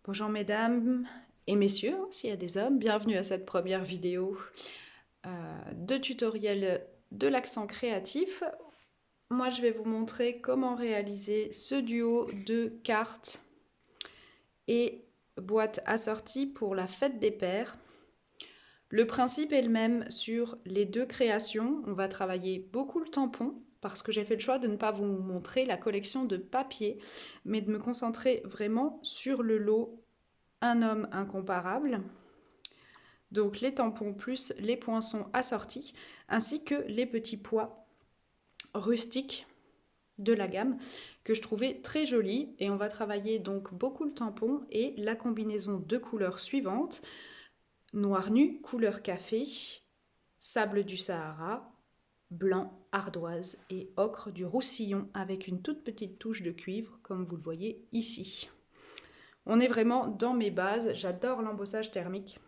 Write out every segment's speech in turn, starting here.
Bonjour mesdames et messieurs, s'il y a des hommes, bienvenue à cette première vidéo de tutoriel de l'accent créatif. Moi je vais vous montrer comment réaliser ce duo de cartes et boîtes assorties pour la fête des pères. Le principe est le même sur les deux créations. On va travailler beaucoup le tampon parce que j'ai fait le choix de ne pas vous montrer la collection de papier, mais de me concentrer vraiment sur le lot Un homme incomparable, donc les tampons plus les poinçons assortis, ainsi que les petits pois rustiques de la gamme que je trouvais très jolis. Et on va travailler donc beaucoup le tampon et la combinaison de couleurs suivantes: noir nu, couleur café, sable du Sahara, blanc, ardoise et ocre du Roussillon, avec une toute petite touche de cuivre comme vous le voyez ici. On est vraiment dans mes bases, j'adore l'embossage thermique,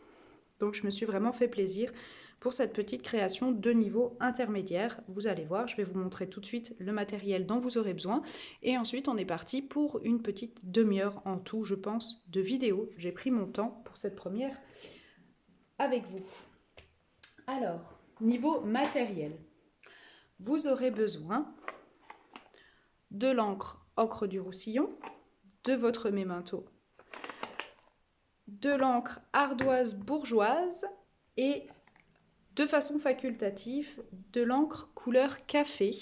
donc je me suis vraiment fait plaisir pour cette petite création de niveau intermédiaire. Vous allez voir, je vais vous montrer tout de suite le matériel dont vous aurez besoin. Et ensuite, on est parti pour une petite demi-heure en tout, je pense, de vidéo. J'ai pris mon temps pour cette première avec vous. Alors, niveau matériel, vous aurez besoin de l'encre ocre du Roussillon, de votre mémento, de l'encre ardoise bourgeoise et de façon facultative de l'encre couleur café,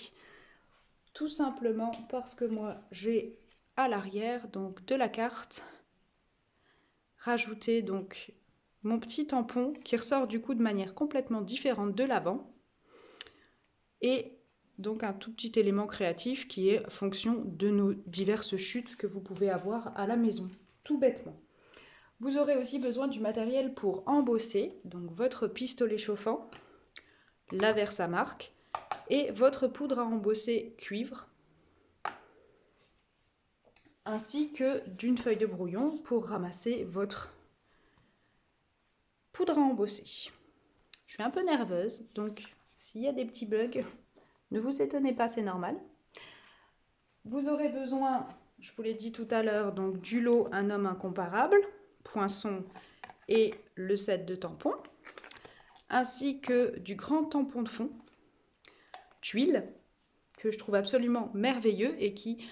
tout simplement parce que moi j'ai à l'arrière donc de la carte rajouté donc mon petit tampon qui ressort du coup de manière complètement différente de l'avant, et donc un tout petit élément créatif qui est fonction de nos diverses chutes que vous pouvez avoir à la maison, tout bêtement. Vous aurez aussi besoin du matériel pour embosser, donc votre pistolet chauffant, la Versamark, et votre poudre à embosser cuivre, ainsi que d'une feuille de brouillon pour ramasser votre poudre à embosser. Je suis un peu nerveuse, donc s'il y a des petits bugs, ne vous étonnez pas, c'est normal. Vous aurez besoin, je vous l'ai dit tout à l'heure, donc du lot Un homme incomparable, poinçon et le set de tampons, ainsi que du grand tampon de fond, tuile, que je trouve absolument merveilleux et qui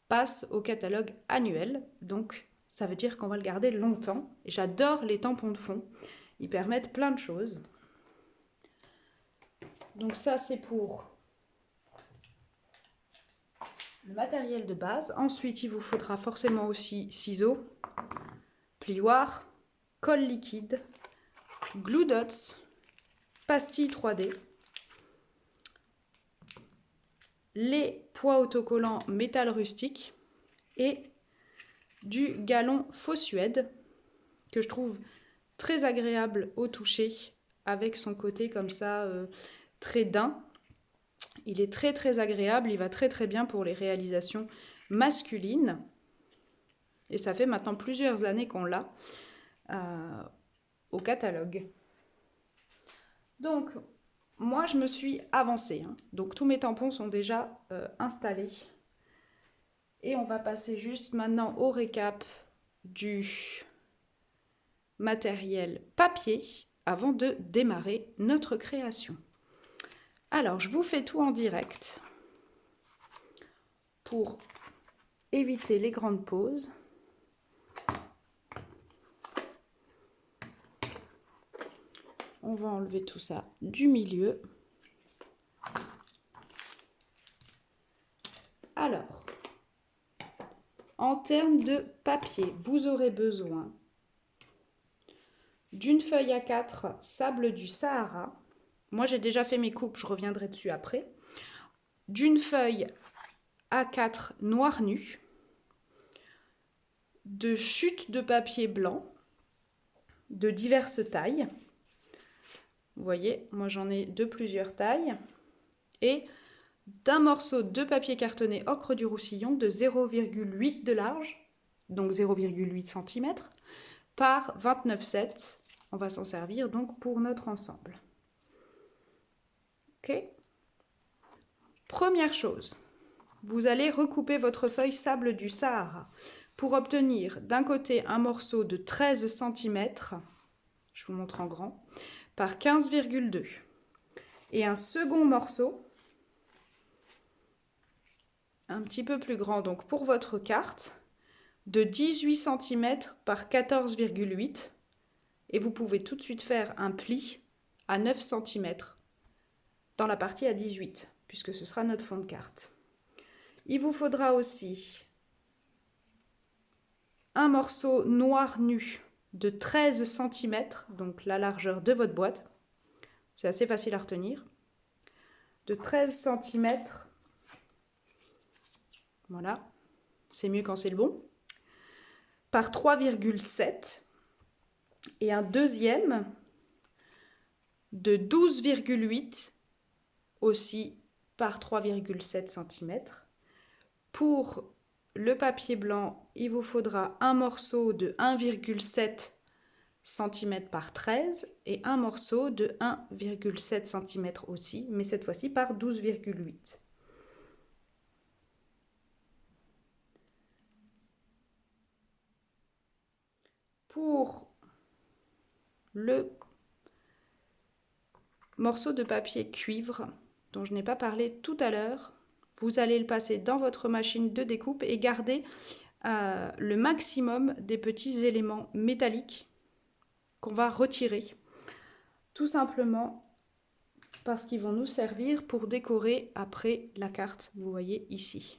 passe au catalogue annuel. Donc ça veut dire qu'on va le garder longtemps. J'adore les tampons de fond, ils permettent plein de choses. Donc ça c'est pour le matériel de base. Ensuite il vous faudra forcément aussi ciseaux, plioir, colle liquide, glue dots, pastilles 3D, les poids autocollants métal rustique et du galon faux suède que je trouve très agréable au toucher, avec son côté comme ça très daim. Il est très très agréable, il va très très bien pour les réalisations masculines. Et ça fait maintenant plusieurs années qu'on l'a au catalogue. Donc, moi je me suis avancée. Donc tous mes tampons sont déjà installés. Et on va passer juste maintenant au récap du matériel papier avant de démarrer notre création. Alors, je vous fais tout en direct pour éviter les grandes pauses. On va enlever tout ça du milieu. Alors, en termes de papier, vous aurez besoin d'une feuille A4 sable du Sahara. Moi, j'ai déjà fait mes coupes, je reviendrai dessus après. D'une feuille A4 noir nu, de chutes de papier blanc de diverses tailles. Vous voyez, moi j'en ai de plusieurs tailles. Et d'un morceau de papier cartonné ocre du Roussillon de 0,8 de large, donc 0,8 cm, par 29,7. On va s'en servir donc pour notre ensemble. Ok. Première chose, vous allez recouper votre feuille sable du Sahara. pour obtenir d'un côté un morceau de 13 cm, je vous montre en grand, par 15,2 et un second morceau un petit peu plus grand, donc pour votre carte, de 18 cm par 14,8 et vous pouvez tout de suite faire un pli à 9 cm dans la partie à 18 puisque ce sera notre fond de carte. Il vous faudra aussi un morceau noir nu de 13 cm, donc la largeur de votre boîte, c'est assez facile à retenir, de 13 cm, voilà, c'est mieux quand c'est le bon, par 3,7 et un deuxième de 12,8 aussi par 3,7 cm. Pour le papier blanc, il vous faudra un morceau de 1,7 cm par 13 et un morceau de 1,7 cm aussi, mais cette fois-ci par 12,8. Pour le morceau de papier cuivre dont je n'ai pas parlé tout à l'heure, vous allez le passer dans votre machine de découpe et garder le maximum des petits éléments métalliques qu'on va retirer. Tout simplement parce qu'ils vont nous servir pour décorer après la carte, vous voyez ici.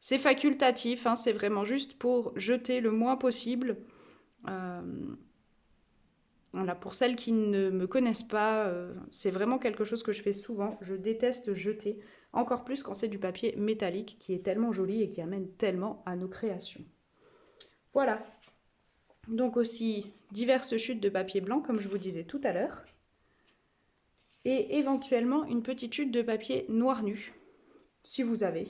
C'est facultatif, hein, c'est vraiment juste pour jeter le moins possible. Voilà, pour celles qui ne me connaissent pas, c'est vraiment quelque chose que je fais souvent. Je déteste jeter, encore plus quand c'est du papier métallique qui est tellement joli et qui amène tellement à nos créations. Voilà. Donc aussi diverses chutes de papier blanc, comme je vous disais tout à l'heure. Et éventuellement une petite chute de papier noir nu, si vous avez.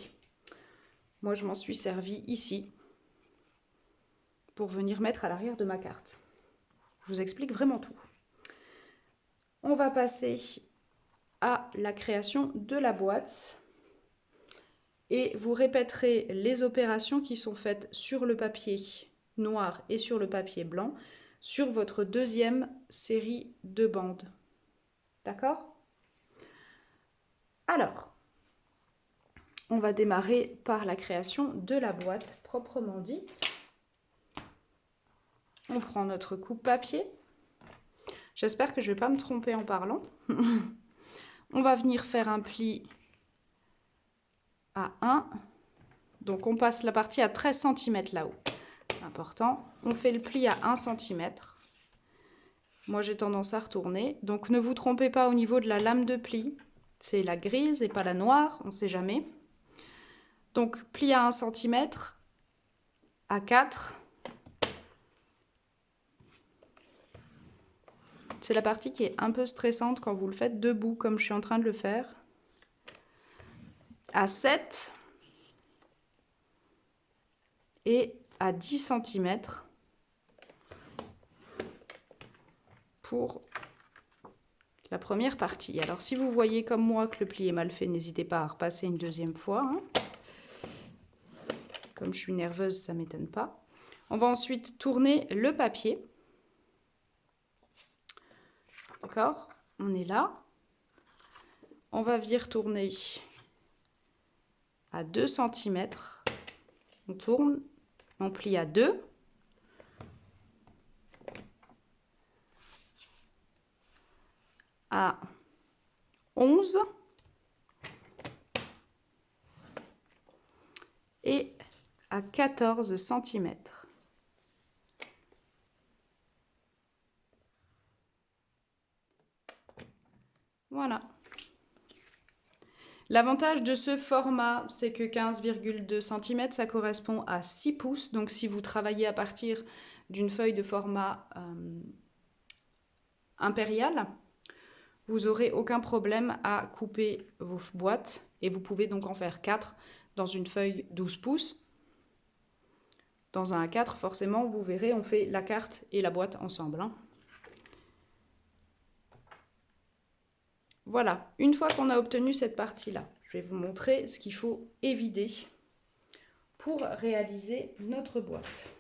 Moi, je m'en suis servi ici pour venir mettre à l'arrière de ma carte. Je vous explique vraiment tout. On va passer à la création de la boîte et vous répéterez les opérations qui sont faites sur le papier noir et sur le papier blanc sur votre deuxième série de bandes. D'accord? Alors, on va démarrer par la création de la boîte proprement dite. On prend notre coupe papier. J'espère que je ne vais pas me tromper en parlant. On va venir faire un pli à 1. Donc on passe la partie à 13 cm là-haut. Important. On fait le pli à 1 cm. Moi j'ai tendance à retourner. Donc ne vous trompez pas au niveau de la lame de pli. C'est la grise et pas la noire, on ne sait jamais. Donc pli à 1 cm, à 4. C'est la partie qui est un peu stressante quand vous le faites debout comme je suis en train de le faire. À 7 et à 10 cm pour la première partie. Alors si vous voyez comme moi que le pli est mal fait, n'hésitez pas à repasser une deuxième fois. Hein. Comme je suis nerveuse, ça ne m'étonne pas. On va ensuite tourner le papier. D'accord? On est là. On va venir tourner à 2 cm. On tourne, on plie à 2. À 11. Et à 14 cm. Voilà. L'avantage de ce format, c'est que 15,2 cm, ça correspond à 6 pouces. Donc si vous travaillez à partir d'une feuille de format impérial, vous n'aurez aucun problème à couper vos boîtes. Et vous pouvez donc en faire 4 dans une feuille 12 pouces. Dans un A4, forcément, vous verrez, on fait la carte et la boîte ensemble. Hein. Voilà, une fois qu'on a obtenu cette partie-là, je vais vous montrer ce qu'il faut évider pour réaliser notre boîte.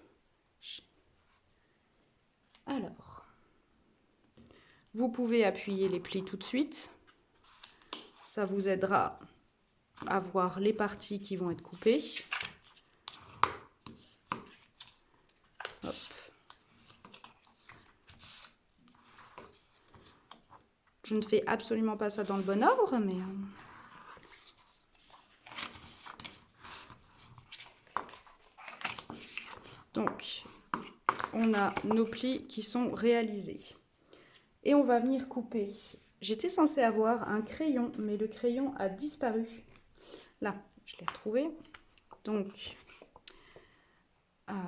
Alors, vous pouvez appuyer les plis tout de suite. Ça vous aidera à voir les parties qui vont être coupées. Hop. Je ne fais absolument pas ça dans le bon ordre, mais... Donc, on a nos plis qui sont réalisés. Et on va venir couper. J'étais censée avoir un crayon, mais le crayon a disparu. Là, je l'ai retrouvé. Donc,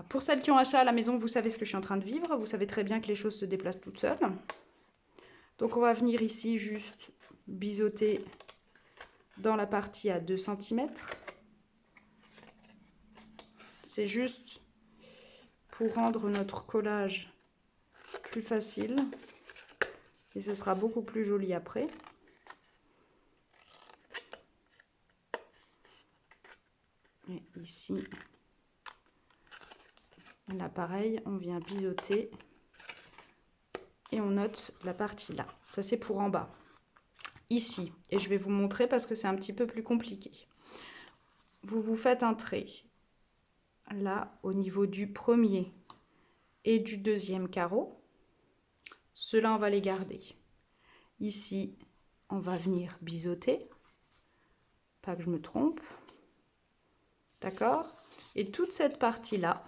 pour celles qui ont un chat à la maison, vous savez ce que je suis en train de vivre. Vous savez très bien que les choses se déplacent toutes seules. Donc, on va venir ici juste biseauter dans la partie à 2 cm. C'est juste pour rendre notre collage plus facile. Et ce sera beaucoup plus joli après. Et ici, là pareil, on vient biseauter. Et on note la partie là. Ça c'est pour en bas. Ici, et je vais vous montrer parce que c'est un petit peu plus compliqué. Vous vous faites un trait là au niveau du premier et du deuxième carreau. Ceux-là on va les garder. Ici on va venir biseauter, pas que je me trompe, d'accord, et toute cette partie là,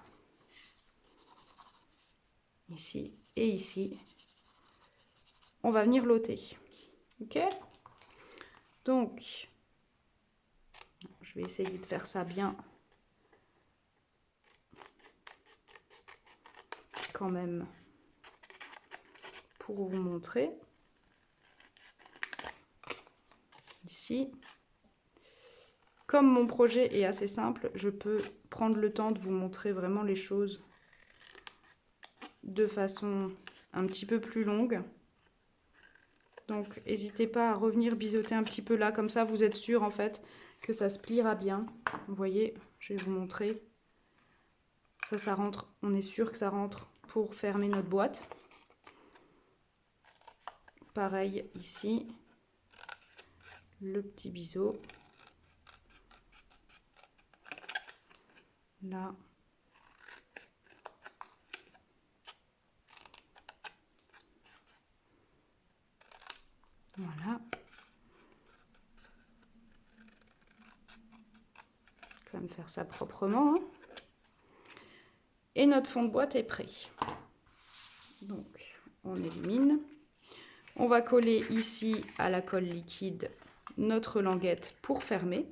ici et ici, on va venir loter. Ok, donc je vais essayer de faire ça bien quand même pour vous montrer. Ici, comme mon projet est assez simple, je peux prendre le temps de vous montrer vraiment les choses de façon un petit peu plus longue. Donc n'hésitez pas à revenir biseauter un petit peu là, comme ça vous êtes sûr en fait que ça se pliera bien. Vous voyez, je vais vous montrer. Ça rentre, on est sûr que ça rentre pour fermer notre boîte. Pareil ici, le petit biseau. Là. Voilà. Quand même faire ça proprement. Hein. Et notre fond de boîte est prêt. Donc, on élimine. On va coller ici à la colle liquide notre languette pour fermer.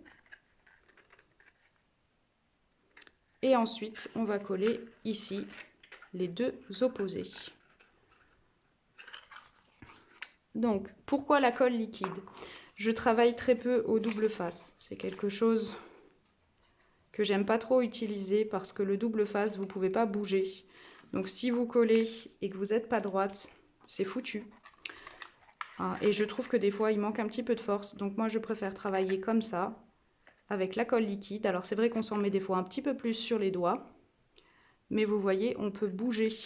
Et ensuite, on va coller ici les deux opposés. Donc, pourquoi la colle liquide? Je travaille très peu au double face. C'est quelque chose que j'aime pas trop utiliser parce que le double face, vous pouvez pas bouger. Donc, si vous collez et que vous n'êtes pas droite, c'est foutu. Et je trouve que des fois, il manque un petit peu de force. Donc, moi, je préfère travailler comme ça, avec la colle liquide. Alors, c'est vrai qu'on s'en met des fois un petit peu plus sur les doigts. Mais vous voyez, on peut bouger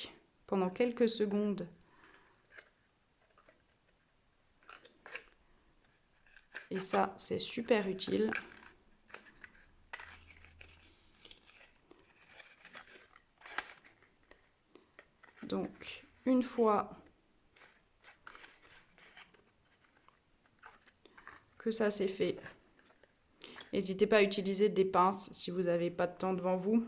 pendant quelques secondes. Et ça, c'est super utile. Donc, une fois que ça c'est fait, n'hésitez pas à utiliser des pinces si vous n'avez pas de temps devant vous.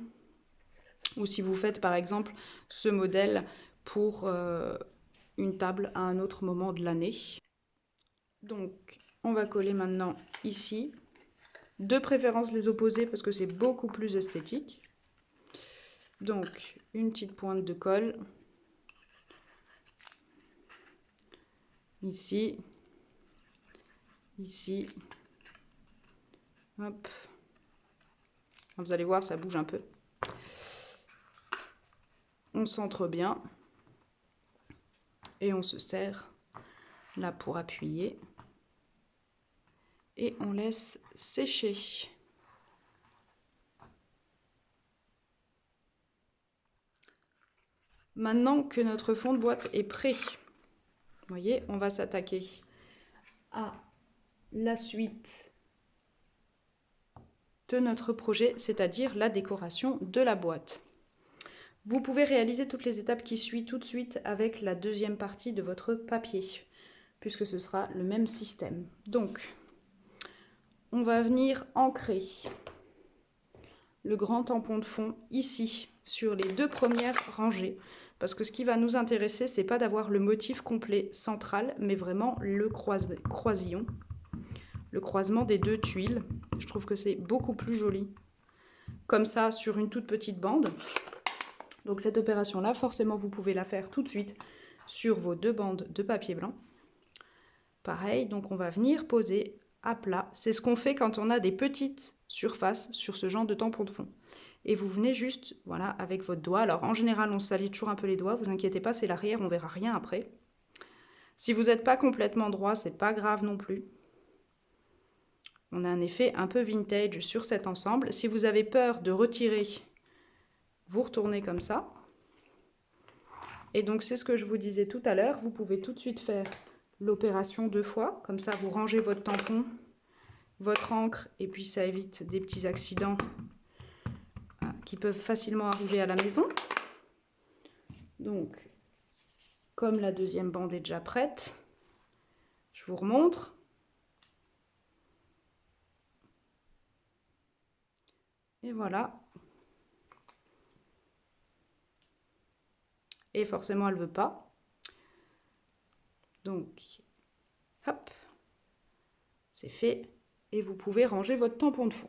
Ou si vous faites par exemple ce modèle pour une table à un autre moment de l'année. Donc, on va coller maintenant ici. De préférence les opposés parce que c'est beaucoup plus esthétique. Donc, une petite pointe de colle. Ici. Ici. Hop. Vous allez voir, ça bouge un peu. On centre bien. Et on se serre là pour appuyer. Et on laisse sécher. Maintenant que notre fond de boîte est prêt, vous voyez, on va s'attaquer à la suite de notre projet, c'est-à-dire la décoration de la boîte. Vous pouvez réaliser toutes les étapes qui suivent tout de suite avec la deuxième partie de votre papier, puisque ce sera le même système. Donc, on va venir ancrer le grand tampon de fond ici, sur les deux premières rangées, parce que ce qui va nous intéresser, c'est pas d'avoir le motif complet central, mais vraiment le croisillon, le croisement des deux tuiles. Je trouve que c'est beaucoup plus joli, comme ça, sur une toute petite bande. Donc cette opération-là, forcément, vous pouvez la faire tout de suite sur vos deux bandes de papier blanc. Pareil, donc on va venir poser à plat. C'est ce qu'on fait quand on a des petites surfaces sur ce genre de tampon de fond. Et vous venez juste, voilà, avec votre doigt. Alors en général, on salit toujours un peu les doigts. Vous inquiétez pas, c'est l'arrière, on verra rien après. Si vous n'êtes pas complètement droit, c'est pas grave non plus. On a un effet un peu vintage sur cet ensemble. Si vous avez peur de retirer, vous retournez comme ça. Et donc c'est ce que je vous disais tout à l'heure. Vous pouvez tout de suite faire l'opération deux fois. Comme ça, vous rangez votre tampon, votre encre, et puis ça évite des petits accidents qui peuvent facilement arriver à la maison. Donc, comme la deuxième bande est déjà prête, je vous remontre. Et voilà. Et forcément, elle ne veut pas. Donc, hop, c'est fait. Et vous pouvez ranger votre tampon de fond.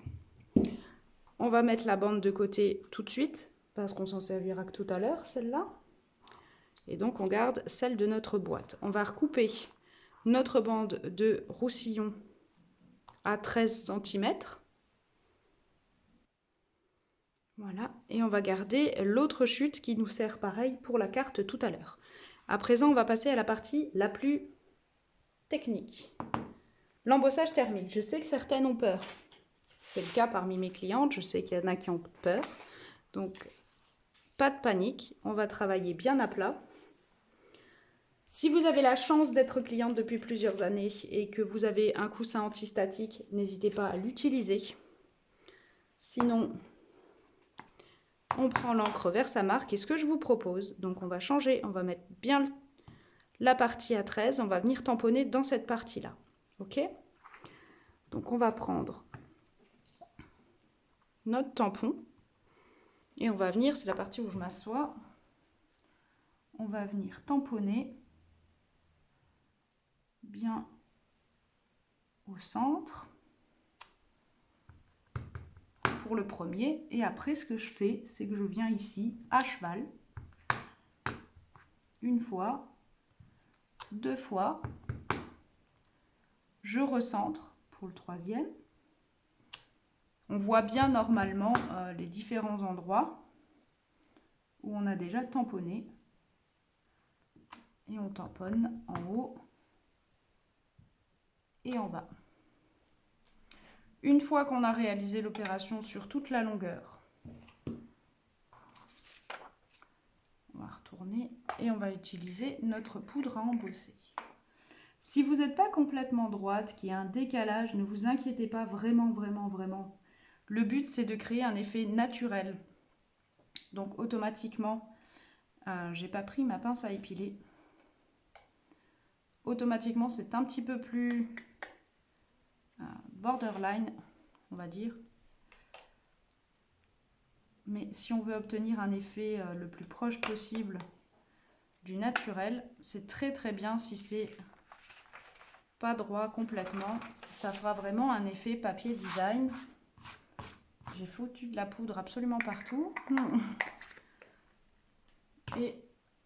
On va mettre la bande de côté tout de suite, parce qu'on s'en servira que tout à l'heure, celle-là. Et donc, on garde celle de notre boîte. On va recouper notre bande de roussillon à 13 cm. Voilà, et on va garder l'autre chute qui nous sert pareil pour la carte tout à l'heure. À présent, on va passer à la partie la plus technique. L'embossage thermique. Je sais que certaines ont peur. C'est le cas parmi mes clientes, je sais qu'il y en a qui ont peur. Donc, pas de panique, on va travailler bien à plat. Si vous avez la chance d'être cliente depuis plusieurs années et que vous avez un coussin antistatique, n'hésitez pas à l'utiliser. Sinon, on prend l'encre vers sa marque. Et ce que je vous propose, donc on va changer, on va mettre bien la partie à 13, on va venir tamponner dans cette partie-là. Ok? Donc on va prendre notre tampon et on va venir, c'est la partie où je m'assois, on va venir tamponner bien au centre pour le premier. Et après, ce que je fais, c'est que je viens ici à cheval, une fois, deux fois, je recentre pour le troisième. On voit bien normalement les différents endroits où on a déjà tamponné. Et on tamponne en haut et en bas. Une fois qu'on a réalisé l'opération sur toute la longueur, on va retourner et on va utiliser notre poudre à embosser. Si vous n'êtes pas complètement droite, qu'il y a un décalage, ne vous inquiétez pas vraiment. Le but, c'est de créer un effet naturel. Donc automatiquement, j'ai pas pris ma pince à épiler. Automatiquement, c'est un petit peu plus borderline, on va dire. Mais si on veut obtenir un effet le plus proche possible du naturel, c'est très bien si c'est pas droit complètement. Ça fera vraiment un effet papier design. J'ai foutu de la poudre absolument partout. Et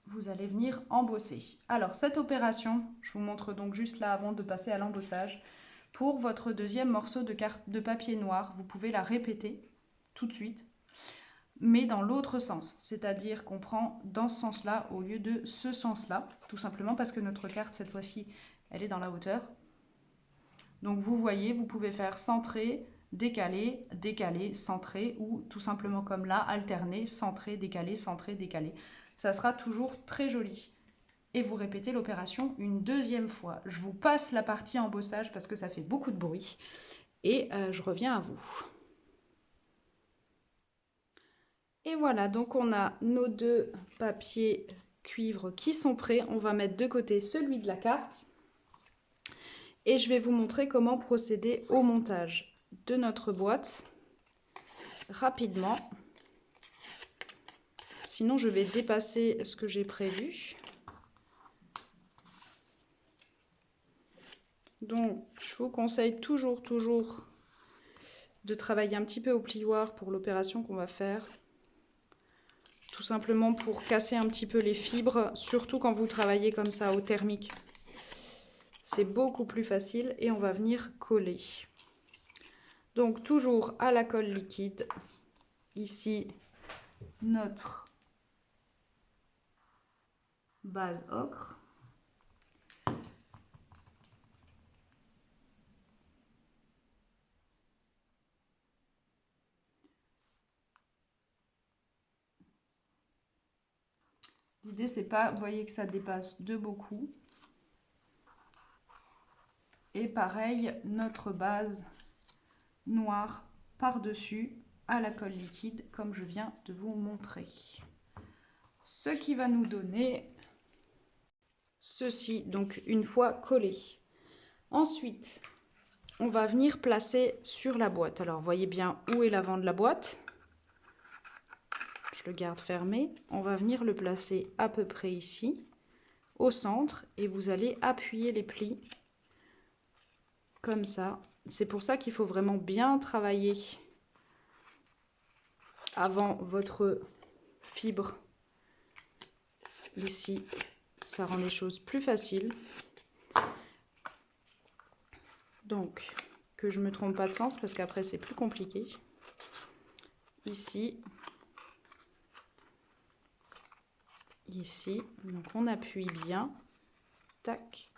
vous allez venir embosser. Alors cette opération, je vous montre donc juste là avant de passer à l'embossage. Pour votre deuxième morceau de papier noir, vous pouvez la répéter tout de suite, mais dans l'autre sens. C'est-à-dire qu'on prend dans ce sens-là au lieu de ce sens-là, tout simplement parce que notre carte, cette fois-ci, elle est dans la hauteur. Donc vous voyez, vous pouvez faire centrer, décaler, décaler, centrer, ou tout simplement comme là, alterner, centrer, décaler, centrer, décaler. ça sera toujours très joli. Et vous répétez l'opération une deuxième fois. Je vous passe la partie embossage parce que ça fait beaucoup de bruit. Et je reviens à vous. Et voilà, donc on a nos deux papiers cuivre qui sont prêts. On va mettre de côté celui de la carte. Et je vais vous montrer comment procéder au montage de notre boîte rapidement. Sinon, je vais dépasser ce que j'ai prévu. Donc, je vous conseille toujours de travailler un petit peu au plioir pour l'opération qu'on va faire. Tout simplement pour casser un petit peu les fibres, surtout quand vous travaillez comme ça au thermique. C'est beaucoup plus facile et on va venir coller. Donc, toujours à la colle liquide. Ici, notre base ocre. L'idée, c'est pas, vous voyez que ça dépasse de beaucoup. Et pareil, notre base noire par-dessus à la colle liquide, comme je viens de vous montrer. Ce qui va nous donner ceci, donc une fois collé. Ensuite, on va venir placer sur la boîte. Alors, voyez bien où est l'avant de la boîte. Je le garde fermé. On va venir le placer à peu près ici, au centre, et vous allez appuyer les plis comme ça. C'est pour ça qu'il faut vraiment bien travailler avant votre fibre. Ici, ça rend les choses plus faciles. Donc, que je ne me trompe pas de sens parce qu'après c'est plus compliqué. Ici, ici, donc on appuie bien. Tac.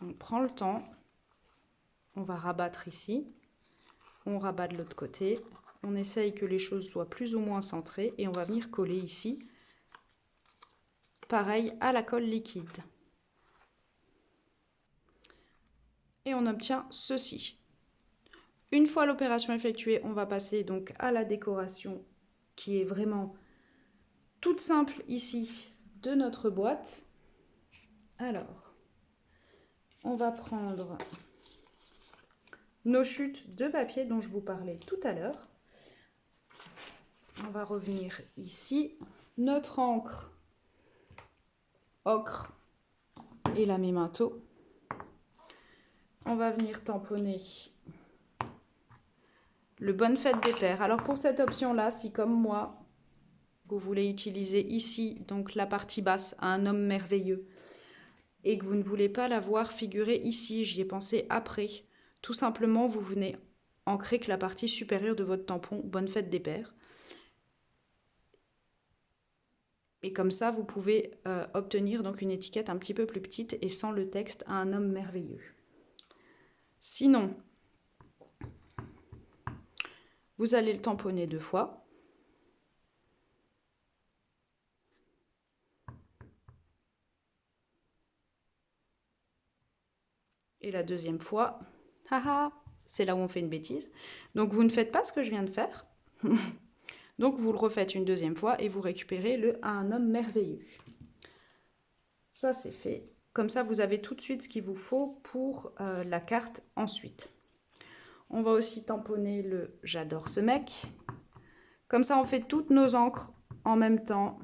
On prend le temps. On va rabattre ici. On rabat de l'autre côté. On essaye que les choses soient plus ou moins centrées et on va venir coller ici. Pareil à la colle liquide. Et on obtient ceci. Une fois l'opération effectuée, on va passer donc à la décoration qui est vraiment toute simple ici de notre boîte. Alors, on va prendre nos chutes de papier dont je vous parlais tout à l'heure. On va revenir ici. Notre encre ocre et la Memento. On va venir tamponner le Bonne Fête des Pères. Alors pour cette option-là, si comme moi, vous voulez utiliser ici donc la partie basse à un homme merveilleux et que vous ne voulez pas la voir figurer ici, j'y ai pensé après. Tout simplement, vous venez ancrer que la partie supérieure de votre tampon Bonne Fête des Pères. Et comme ça, vous pouvez obtenir donc une étiquette un petit peu plus petite et sans le texte à un homme merveilleux. Sinon, vous allez le tamponner 2 fois. Et la deuxième fois, haha, c'est là où on fait une bêtise. Donc vous ne faites pas ce que je viens de faire. Donc vous le refaites une deuxième fois et vous récupérez le à un homme merveilleux. Ça c'est fait. Comme ça vous avez tout de suite ce qu'il vous faut pour la carte ensuite. On va aussi tamponner le j'adore ce mec. Comme ça on fait toutes nos encres en même temps.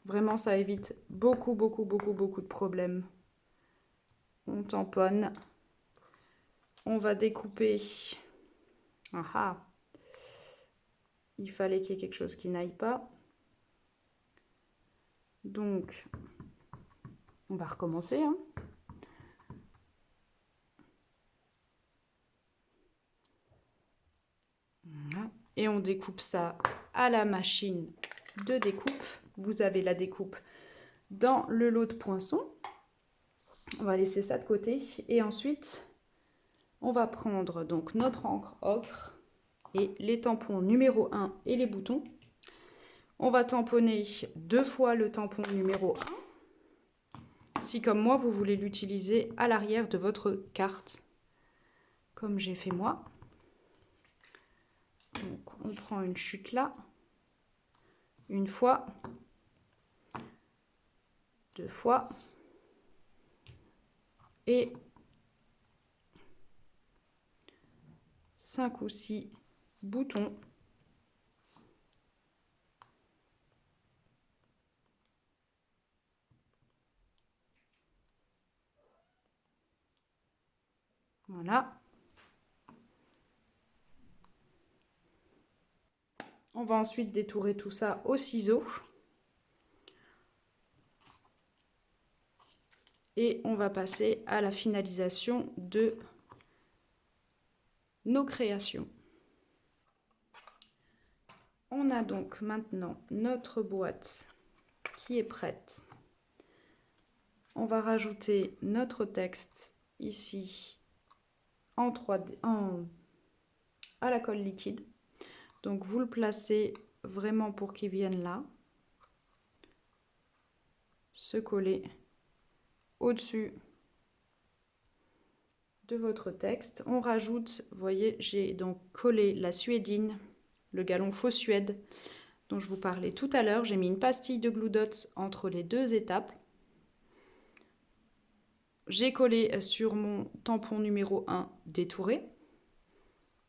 Vraiment ça évite beaucoup de problèmes. On tamponne. On va découper. Ah, il fallait qu'il y ait quelque chose qui n'aille pas. Donc, on va recommencer. Hein. Voilà. Et on découpe ça à la machine de découpe. Vous avez la découpe dans le lot de poinçons. On va laisser ça de côté. Et ensuite, on va prendre donc notre encre ocre et les tampons numéro 1 et les boutons. On va tamponner 2 fois le tampon numéro 1. Si comme moi, vous voulez l'utiliser à l'arrière de votre carte, comme j'ai fait moi. Donc on prend une chute là, une fois, 2 fois, et 5 ou 6 boutons. Voilà. On va ensuite détourer tout ça au ciseau. Et on va passer à la finalisation de nos créations. On a donc maintenant notre boîte qui est prête. On va rajouter notre texte ici en 3D, à la colle liquide. Donc vous le placez vraiment pour qu'il vienne là, se coller au-dessus de votre texte. On rajoute, vous voyez, j'ai donc collé la suédine, le galon faux suède dont je vous parlais tout à l'heure. J'ai mis une pastille de Glue Dots entre les 2 étapes. J'ai collé sur mon tampon numéro 1 détouré.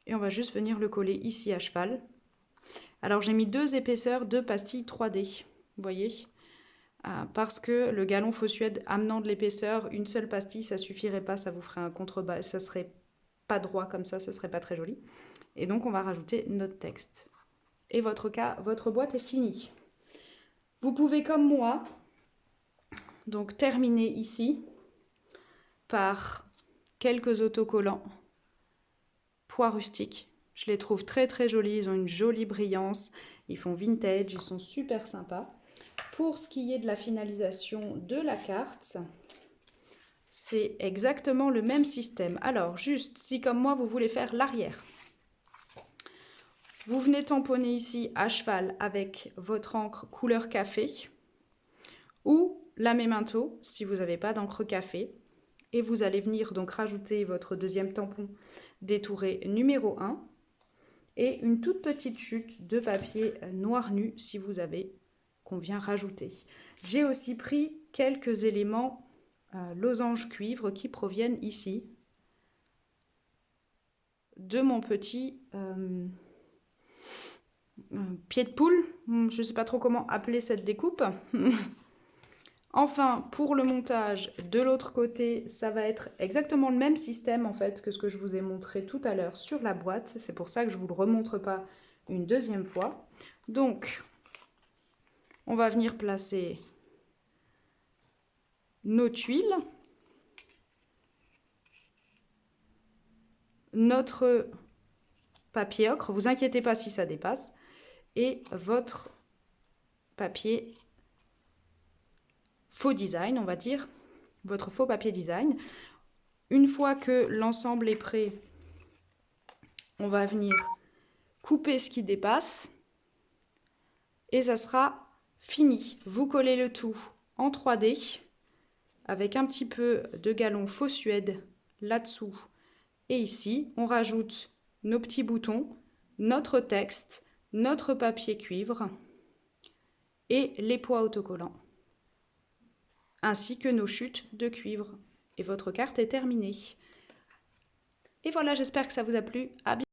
Et on va juste venir le coller ici à cheval. Alors j'ai mis 2 épaisseurs de pastilles 3D, vous voyez, parce que le galon faux suède amenant de l'épaisseur, une seule pastille ça suffirait pas, ça vous ferait un contrebas, ça serait pas droit comme ça serait pas très joli. Et donc on va rajouter notre texte. Et votre boîte est finie. Vous pouvez comme moi donc terminer ici par quelques autocollants pois rustiques. Je les trouve très très jolis, ils ont une jolie brillance, ils font vintage, ils sont super sympas. Pour ce qui est de la finalisation de la carte, c'est exactement le même système. Alors juste, si comme moi vous voulez faire l'arrière, vous venez tamponner ici à cheval avec votre encre couleur café ou la Memento si vous n'avez pas d'encre café. Et vous allez venir donc rajouter votre deuxième tampon détouré numéro 1 et une toute petite chute de papier noir nu si vous avez, qu'on vient rajouter. J'ai aussi pris quelques éléments losange cuivre qui proviennent ici de mon petit pied de poule. Je ne sais pas trop comment appeler cette découpe. Enfin, pour le montage de l'autre côté, ça va être exactement le même système en fait que ce que je vous ai montré tout à l'heure sur la boîte. C'est pour ça que je ne vous le remontre pas une deuxième fois. Donc, on va venir placer nos tuiles, notre papier ocre, vous inquiétez pas si ça dépasse, et votre papier faux design, on va dire, votre faux papier design. Une fois que l'ensemble est prêt, on va venir couper ce qui dépasse et ça sera fini. Vous collez le tout en 3D avec un petit peu de galon faux suède là-dessous et ici. On rajoute nos petits boutons, notre texte, notre papier cuivre et les pois autocollants, ainsi que nos chutes de cuivre. Et votre carte est terminée. Et voilà, j'espère que ça vous a plu. À bientôt.